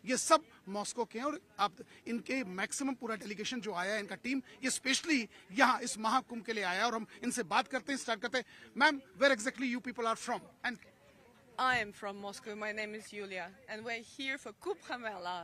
ये सब मॉस्को के हैं और आप इनके मैक्सिमम पूरा डेलीगेशन जो आया है, इनका टीम ये स्पेशली यहाँ इस महाकुंभ के लिए आया है और हम इनसे बात करते हैं, स्टार्ट करते हैं। Ma'am, where exactly you people are from? And I am from Moscow. My name is Yulia, and we're here for Kumbh Mela.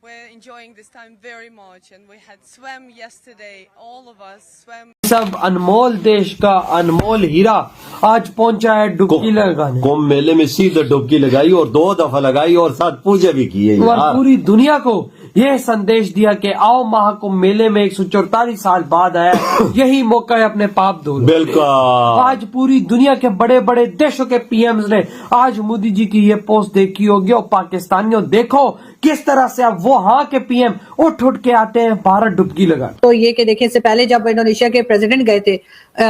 We're enjoying this time very much, and we had swam yesterday. All of us swam. सब अनमोल देश का अनमोल हीरा आज पहुंचा है डुबकी लगाने। कुंभ मेले में सीधे डुबकी लगाई और 2 दफा लगाई और साथ पूजा भी की है और पूरी दुनिया को यह संदेश दिया कि आओ महाकुंभ मेले में 144 साल बाद आया, यही मौका है अपने पाप धोने। बिल्कुल। आज पूरी दुनिया के बड़े बड़े देशों के पीएम्स ने आज मोदी जी की ये पोस्ट देखी होगी और पाकिस्तानियों देखो किस तरह से अब वो हाँ के पीएम उठ उठ के आते हैं भारत डुबकी लगा। तो ये कि देखिए, इससे पहले जब इंडोनेशिया के प्रेसिडेंट गए थे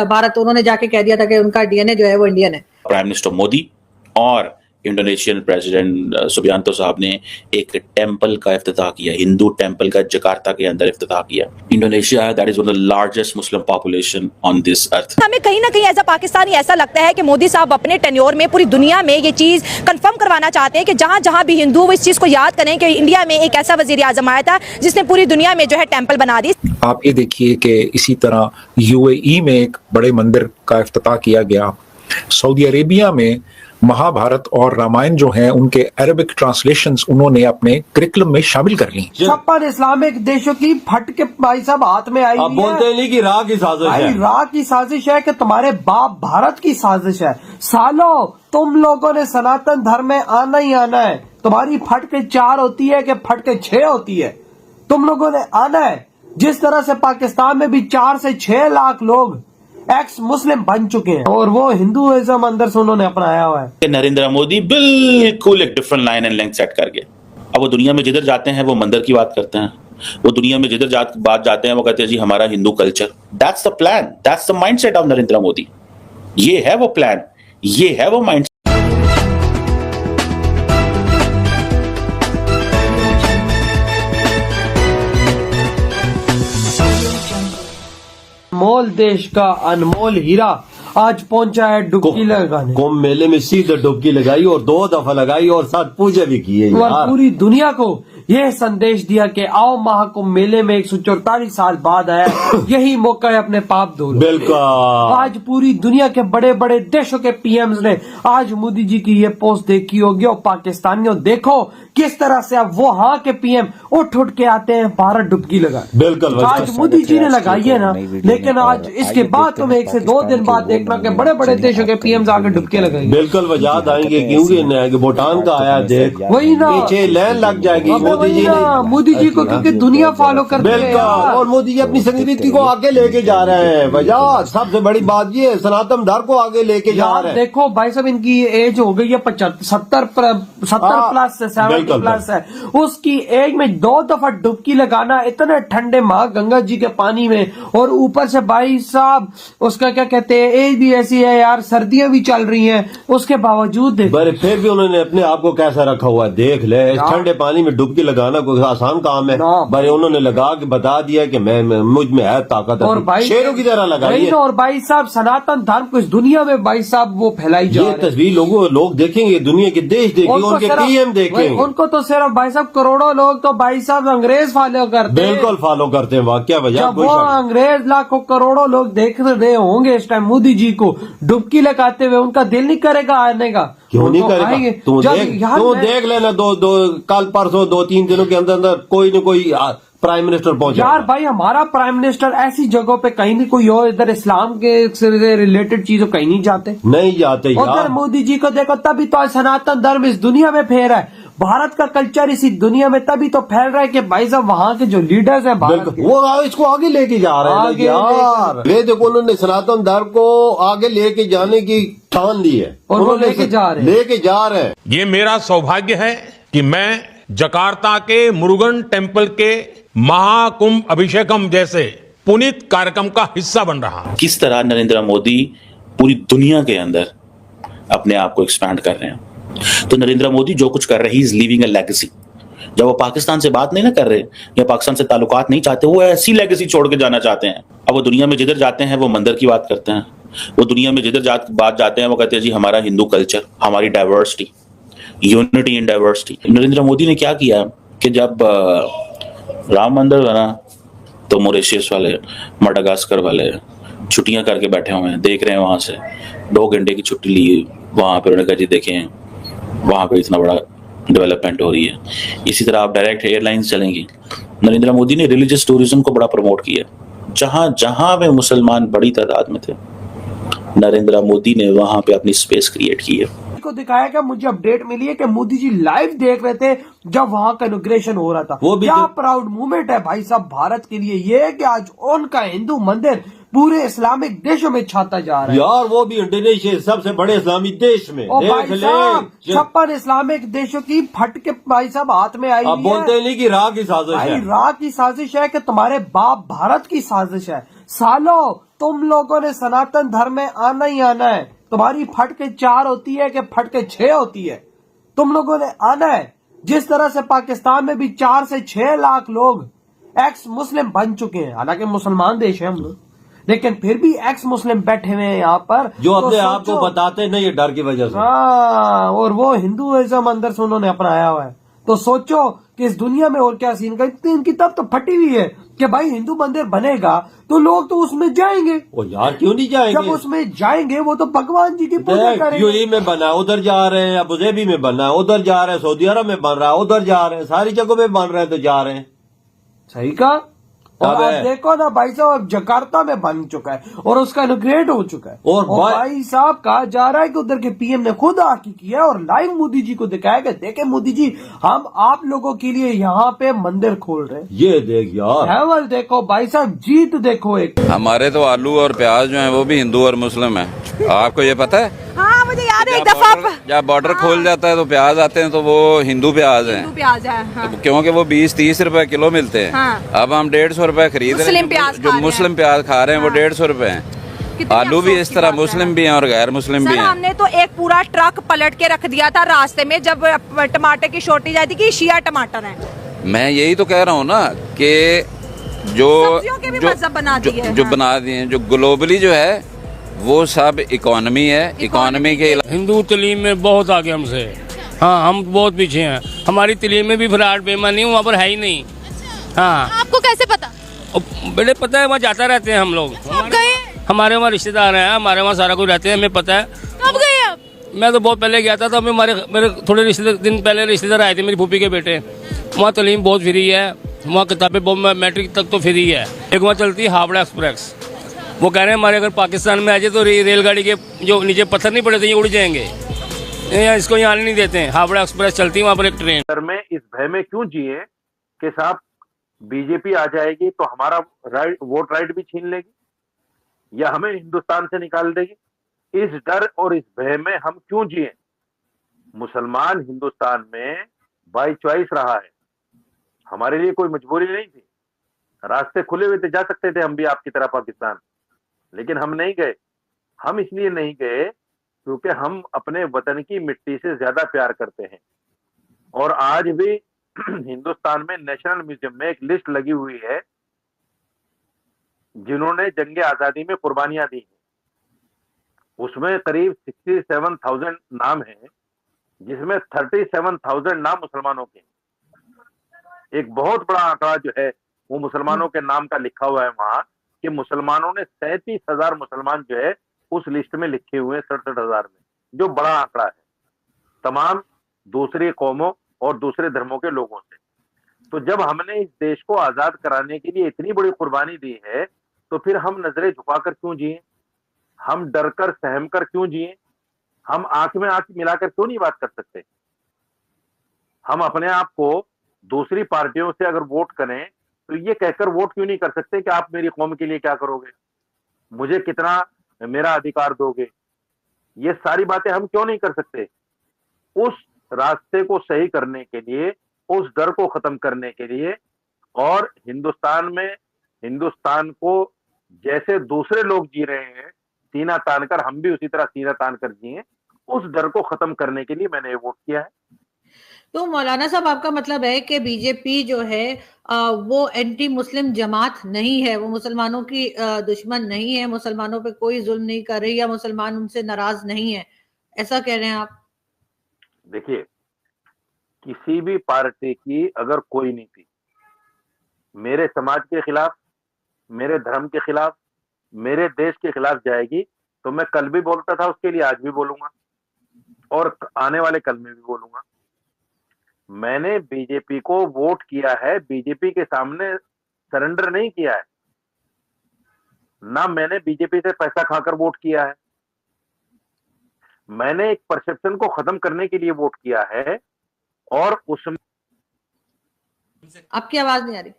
भारत, तो उन्होंने जाके कह दिया था कि उनका डीएनए जो है वो इंडियन है। प्राइम मिनिस्टर मोदी और इंडोनेशियन प्रेसिडेंट सुबियांतो साहब ने एक टेंपल का इफ्तिताह किया, हिंदू टेंपल का जकार्ता के अंदर इफ्तिताह किया। Indonesia that is one of the largest Muslim population on this earth. हमें कहीं ना कहीं एज अ पाकिस्तानी ऐसा लगता है कि मोदी साहब अपने टेन्योर में पूरी दुनिया में ये चीज कंफर्म करवाना चाहते हैं कि जहां जहां भी हिंदू वो इस चीज को याद करें कि इंडिया में एक ऐसा वजीर आजम आया था जिसने पूरी दुनिया में जो है टेंपल बना दी। आप ये देखिए कि इसी तरह यूएई में एक बड़े मंदिर का इफ्तिताह किया गया। सऊदी अरेबिया में महाभारत और रामायण जो हैं उनके अरबिक ट्रांसलेशंस उन्होंने अपने करिकुलम में शामिल कर ली। छप्पन इस्लामिक देशों की फट के भाई साहब हाथ में आई। अब बोलते नहीं कि राह की साजिश है। राह की साजिश है कि तुम्हारे बाप भारत की साजिश है। सालों तुम लोगों ने सनातन धर्म में आना ही आना है। तुम्हारी फट के 4 होती है कि फट के 6 होती है। तुम लोगों ने आना है। जिस तरह से पाकिस्तान में भी 4 से 6 लाख लोग एक्स मुस्लिम बन चुके हैं और वो हिंदुइज्म अंदर से उन्होंने अपनाया हुआ है। नरेंद्र मोदी बिल्कुल एक different line and length set कर गए। अब वो दुनिया में जिधर जाते हैं वो मंदिर की बात करते हैं, वो दुनिया में जिधर बात जाते हैं वो कहते हैं जी हमारा Hindu culture. That's the plan, that's the mindset of Narendra Modi. ये है वो प्लान, ये है वो माइंड। अनमोल देश का अनमोल हीरा आज पहुंचा है डुबकी लगाने। कुंभ मेले में सीधे डुबकी लगाई और 2 दफा लगाई और साथ पूजा भी की है और पूरी दुनिया को यह संदेश दिया कि आओ महाकुंभ मेले में 144 साल बाद आया, यही मौका है अपने पाप धोने। बिल्कुल। आज पूरी दुनिया के बड़े बड़े देशों के पीएम्स ने आज मोदी जी की ये पोस्ट देखी होगी और पाकिस्तानियों देखो किस तरह से अब वो हाँ के पीएम उठ उठ के आते हैं भारत डुबकी लगा। बिल्कुल। आज मोदी जी ने लगाई है ना, लेकिन आज इसके बाद तुम्हें 1 से 2 दिन बाद देखना कि बड़े बड़े देशों के पीएम आगे डुबके लगाएंगे। बिल्कुल वजात आएंगे क्योंकि भूटान का आया देख, वही ना पीछे लाइन लग जाएगी मोदी जी को क्योंकि दुनिया फॉलो करती है और मोदी जी अपनी संस्कृति को आगे लेके जा रहे हैं। वजात सबसे बड़ी बात ये सनातन धर्म को आगे लेके जा रहे हैं। देखो भाई साहब, इनकी एज हो गई है 70 प्लस से 70 प्लस है। उसकी एज में 2 दफा डुबकी लगाना इतने ठंडे माँ गंगा जी के पानी में, और ऊपर से भाई साहब उसका क्या कहते हैं एज भी ऐसी है यार, सर्दियां भी चल रही हैं, उसके बावजूद फिर भी उन्होंने अपने आप को कैसा रखा हुआ देख ले। ठंडे पानी में डुबकी लगाना कोई आसान काम है? भाई उन्होंने लगा के बता दिया कि मैं मुझ में है ताकत, और भाई शेरों की तरह लगाई है। और भाई साहब सनातन धर्म को इस दुनिया में भाई साहब वो फैलाई जा रही है। ये तस्वीर लोग देखेंगे, दुनिया के देश देखेंगे, उनके पीएम देखेंगे। उनको तो सिर्फ भाई साहब करोड़ों लोग तो भाई साहब अंग्रेज फॉलो करते हैं। बिल्कुल फॉलो करते हैं। वाकया वजह वो अंग्रेज लाखों करोड़ों लोग देख रहे होंगे इस टाइम मोदी जी को डुबकी लगाते हुए, उनका दिल नहीं करेगा आने का। क्यों नहीं करेगा? तू देख लेना कल परसों 2-3 दिनों के अंदर कोई न कोई प्राइम मिनिस्टर पहुंचा। यार भाई हमारा प्राइम मिनिस्टर ऐसी जगहों पे कहीं नहीं कोई हो, इधर इस्लाम के से रिलेटेड चीजों कहीं नहीं जाते यार। उधर मोदी जी को देखो तभी तो सनातन धर्म इस दुनिया में फैल रहा है। भारत का कल्चर इसी दुनिया में तभी तो फैल रहा है कि भाई साहब वहाँ के जो लीडर्स हैं भारत के, वो इसको आगे लेके जा रहे हैं यार। ये देखो उन्होंने सनातन धर्म को आगे लेके जाने की ठान ली है और वो लेके जा रहे हैं। ये मेरा सौभाग्य है कि मैं जकार्ता के मुरुगन टेम्पल के महाकुंभ अभिषेकम जैसे पुनीत कार्यक्रम का हिस्सा बन रहा हूं। किस तरह नरेंद्र मोदी पूरी दुनिया के अंदर अपने आप को एक्सपैंड कर रहे हैं। तो नरेंद्र मोदी जो कुछ कर रहे हैं, he is leaving a legacy. जब वो पाकिस्तान से बात नहीं ना कर रहे या पाकिस्तान से ताल्लुकात नहीं चाहते, वो ऐसी लेगेसी छोड़ के जाना चाहते हैं। अब वो दुनिया में जिधर जाते हैं वो मंदिर की बात करते हैं, वो दुनिया में जिधर बात जाते हैं वो कहते हैं जी हमारा हिंदू कल्चर, हमारी diversity, unity in diversity. Narendra Modi ने क्या किया कि जब राम मंदिर बना तो मॉरिशस वाले, मडागास्कर वाले छुट्टियां करके बैठे हुए हैं, देख रहे हैं वहां से 2 घंटे की छुट्टी ली वहां पर। उन्होंने कहा जी देखें वहां पे इतना बड़ा डेवलपमेंट हो रही है। इसी तरह आप डायरेक्ट एयरलाइंस चलेंगी। नरेंद्र मोदी ने रिलीजियस टूरिज्म को बड़ा प्रमोट किया। जहां जहां पे मुसलमान बड़ी तादाद में थे, नरेंद्र मोदी ने वहां पे अपनी स्पेस क्रिएट की है। को दिखाया गया, मुझे अपडेट मिली है कि मोदी जी लाइव देख रहे थे जब वहां का इनॉग्रेशन हो रहा था। वो भी क्या तो प्राउड मूवमेंट है भाई साहब भारत के लिए ये है कि आज उनका हिंदू मंदिर पूरे इस्लामिक देशों में छाता जा रहा है। यार वो भी इंडोनेशिया सबसे बड़े इस्लामी देश में ओ देख भाई ले। साहब 56 इस्लामिक देशों की फट के भाई साहब हाथ में आई अब बोलते नहीं कि राह की साजिश भाई है। राह की साजिश है कि तुम्हारे बाप भारत की साजिश है। सालो तुम लोगों ने सनातन धर्म में आना ही आना है। तुम्हारी फट के 4 होती है कि फट के 6 होती है, तुम लोगों ने आना है। जिस तरह से पाकिस्तान में भी 4 से 6 लाख लोग एक्स मुस्लिम बन चुके हैं, हालांकि मुसलमान देश है हम लोग, लेकिन फिर भी एक्स मुस्लिम बैठे हुए हैं यहाँ पर, जो तो अपने आप को बताते नहीं है डर की वजह से। हाँ, और वो हिंदुइज्म अंदर से उन्होंने अपनाया हुआ है। तो सोचो कि इस दुनिया में और क्या सीन का। इनकी तब तो फटी हुई है कि भाई हिंदू मंदिर बनेगा तो लोग तो उसमें जाएंगे। ओ यार क्यों नहीं जाएंगे? जब उसमें जाएंगे वो तो भगवान जी की पूजा करेंगे। यूएई में बना उधर जा रहे हैं, अबू धाबी में बना उधर जा रहे हैं, सऊदी अरब में बन रहा है उधर जा रहे हैं, सारी जगहों में बन रहे हैं तो जा रहे हैं। सही कहा। और आप देखो ना भाई साहब जकार्ता में बन चुका है और उसका इनॉग्रेट हो चुका है। और भाई साहब कहा जा रहा है कि उधर के पीएम ने खुद आके किया और लाइव मोदी जी को दिखाया कि देखे मोदी जी हम आप लोगों के लिए यहाँ पे मंदिर खोल रहे हैं। ये देख यार हैवल देखो भाई साहब, जीत देखो। एक हमारे तो आलू और प्याज जो है वो भी हिंदू और मुस्लिम है, आपको ये पता है? हाँ मुझे याद है एक दफा जब बॉर्डर खोल जाता है तो प्याज आते हैं तो वो हिंदू प्याज हैं। प्याज है हाँ। क्योंकि वो 20-30 रुपए किलो मिलते हैं। हाँ। अब हम 150 रुपए खरीद रहे हैं। जो मुस्लिम प्याज खा रहे हैं वो 150 रुपए हैं। आलू भी इस तरह मुस्लिम भी हैं और गैर मुस्लिम भी हैं। हमने तो एक पूरा ट्रक पलट के रख दिया था रास्ते में जब टमाटर की शॉर्टेज आई थी कि शिया टमाटर है। मैं यही तो कह रहा हूँ ना कि जो बना दिए जो ग्लोबली जो है वो सब इकोनॉमी है। इकोनॉमी के हिंदू तलीम में बहुत आगे हमसे। हाँ हम बहुत पीछे हैं। हमारी तलीम में भी फ्रॉड बेईमानी वहाँ पर है ही नहीं। हाँ आपको कैसे पता? बड़े पता है, वहाँ जाता रहते हैं हम लोग। हमारे वहाँ रिश्तेदार हैं, हमारे वहाँ सारा कुछ रहते हैं, हमें पता है। कब गए आप? मैं तो बहुत पहले गया था। तो मेरे थोड़े दिन पहले रिश्तेदार आए थे, मेरी फूफी के बेटे। वहाँ तलीम बहुत फ्री है, वहाँ किताबें बहुत मैट्रिक तक तो फ्री है। एक वहाँ चलती है हावड़ा एक्सप्रेस, वो कह रहे हैं हमारे अगर पाकिस्तान में आ जाए तो रेलगाड़ी के जो नीचे पत्थर नहीं पड़े थे ये उड़ जाएंगे, इसको यहाँ आने नहीं देते हैं। हावड़ा एक्सप्रेस चलती है वहाँ पर एक ट्रेन। सर में इस भय में क्यों जिए कि साहब बीजेपी आ जाएगी तो हमारा वोट राइट भी छीन लेगी या हमें हिंदुस्तान से निकाल देगी। इस डर और इस भय में हम क्यों जिए? मुसलमान हिंदुस्तान में बाई चॉइस रहा है, हमारे लिए कोई मजबूरी नहीं थी। रास्ते खुले हुए थे, जा सकते थे हम भी आपकी तरह पाकिस्तान, लेकिन हम नहीं गए। हम इसलिए नहीं गए क्योंकि हम अपने वतन की मिट्टी से ज्यादा प्यार करते हैं। और आज भी हिंदुस्तान में नेशनल म्यूजियम में एक लिस्ट लगी हुई है जिन्होंने जंग आजादी में कुर्बानियां दी हैं। उसमें करीब 67,000 नाम हैं, जिसमें 37,000 नाम मुसलमानों के हैं। एक बहुत बड़ा आंकड़ा जो है वो मुसलमानों के नाम का लिखा हुआ है वहां कि मुसलमानों ने 37,000 मुसलमान जो है उस लिस्ट में लिखे हुए हैं 67,000 में, जो बड़ा आंकड़ा है तमाम दूसरी कौमों और दूसरे धर्मों के लोगों से। तो जब हमने इस देश को आजाद कराने के लिए इतनी बड़ी कुर्बानी दी है तो फिर हम नजरें झुकाकर क्यों जिए? हम डर कर सहम कर क्यों जिए? हम आंख में आंख मिलाकर क्यों नहीं बात कर सकते? हम अपने आप को दूसरी पार्टियों से अगर वोट करें तो ये कहकर वोट क्यों नहीं कर सकते कि आप मेरी कौम के लिए क्या करोगे, मुझे कितना मेरा अधिकार दोगे? ये सारी बातें हम क्यों नहीं कर सकते? उस रास्ते को सही करने के लिए, उस डर को खत्म करने के लिए और हिंदुस्तान में हिंदुस्तान को जैसे दूसरे लोग जी रहे हैं सीना तान कर, हम भी उसी तरह सीना तान कर जिए, उस डर को खत्म करने के लिए मैंने ये वोट किया है। तो मौलाना साहब आपका मतलब है कि बीजेपी जो है वो एंटी मुस्लिम जमात नहीं है, वो मुसलमानों की दुश्मन नहीं है, मुसलमानों पे कोई जुल्म नहीं कर रही या मुसलमान उनसे नाराज नहीं है, ऐसा कह रहे हैं आप? देखिए किसी भी पार्टी की अगर कोई नीति मेरे समाज के खिलाफ, मेरे धर्म के खिलाफ, मेरे देश के खिलाफ जाएगी तो मैं कल भी बोलता था उसके लिए, आज भी बोलूंगा और आने वाले कल में भी बोलूंगा। मैंने बीजेपी को वोट किया है, बीजेपी के सामने सरेंडर नहीं किया है, ना मैंने बीजेपी से पैसा खाकर वोट किया है। मैंने एक परसेप्शन को खत्म करने के लिए वोट किया है और उसमें आपकी आवाज नहीं आ रही,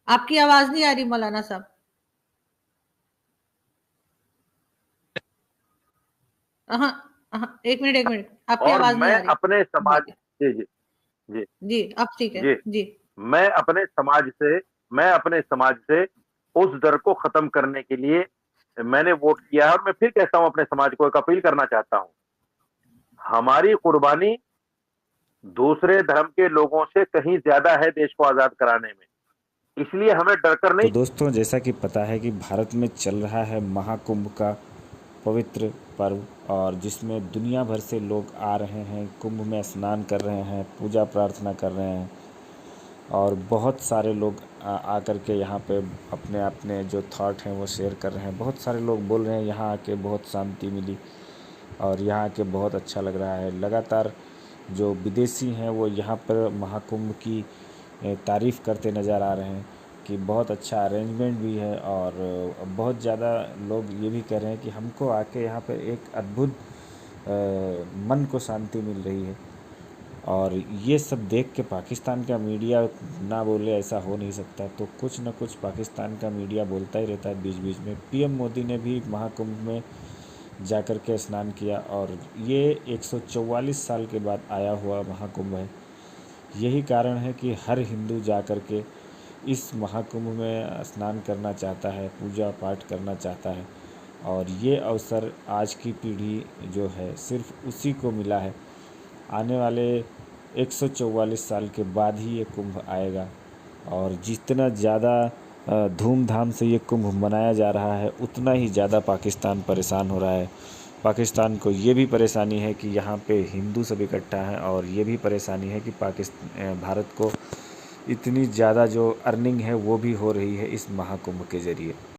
आपकी आवाज नहीं आ रही मौलाना साहब। एक मिनट, आपकी और आवाज नहीं आ मैं रही। अपने समाज जी अब ठीक है जी। मैं अपने समाज से उस डर को खत्म करने के लिए मैंने वोट किया है और मैं फिर कहता हूं, अपने समाज को एक अपील करना चाहता हूं, हमारी कुर्बानी दूसरे धर्म के लोगों से कहीं ज्यादा है देश को आजाद कराने में, इसलिए हमें डरकर नहीं। तो दोस्तों, जैसा कि पता है कि भारत में चल रहा है महाकुंभ का पवित्र पर्व, और जिसमें दुनिया भर से लोग आ रहे हैं, कुंभ में स्नान कर रहे हैं, पूजा प्रार्थना कर रहे हैं, और बहुत सारे लोग आकर के यहाँ पे अपने अपने जो थॉट हैं वो शेयर कर रहे हैं। बहुत सारे लोग बोल रहे हैं यहाँ आके बहुत शांति मिली और यहाँ आके बहुत अच्छा लग रहा है। लगातार जो विदेशी हैं वो यहाँ पर महाकुंभ की तारीफ़ करते नज़र आ रहे हैं कि बहुत अच्छा अरेंजमेंट भी है, और बहुत ज़्यादा लोग ये भी कह रहे हैं कि हमको आके यहाँ पे एक अद्भुत मन को शांति मिल रही है। और ये सब देख के पाकिस्तान का मीडिया ना बोले ऐसा हो नहीं सकता, तो कुछ न कुछ पाकिस्तान का मीडिया बोलता ही रहता है बीच बीच में। पीएम मोदी ने भी महाकुंभ में जाकर के स्नान किया, और ये 144 साल के बाद आया हुआ महाकुंभ है। यही कारण है कि हर हिंदू जाकर के इस महाकुंभ में स्नान करना चाहता है, पूजा पाठ करना चाहता है, और ये अवसर आज की पीढ़ी जो है सिर्फ उसी को मिला है। आने वाले 144 साल के बाद ही ये कुंभ आएगा, और जितना ज़्यादा धूमधाम से ये कुंभ मनाया जा रहा है उतना ही ज़्यादा पाकिस्तान परेशान हो रहा है। पाकिस्तान को ये भी परेशानी है कि यहाँ पे हिंदू सब इकट्ठा हैं, और ये भी परेशानी है कि भारत को इतनी ज़्यादा जो अर्निंग है वो भी हो रही है इस महाकुंभ के ज़रिए।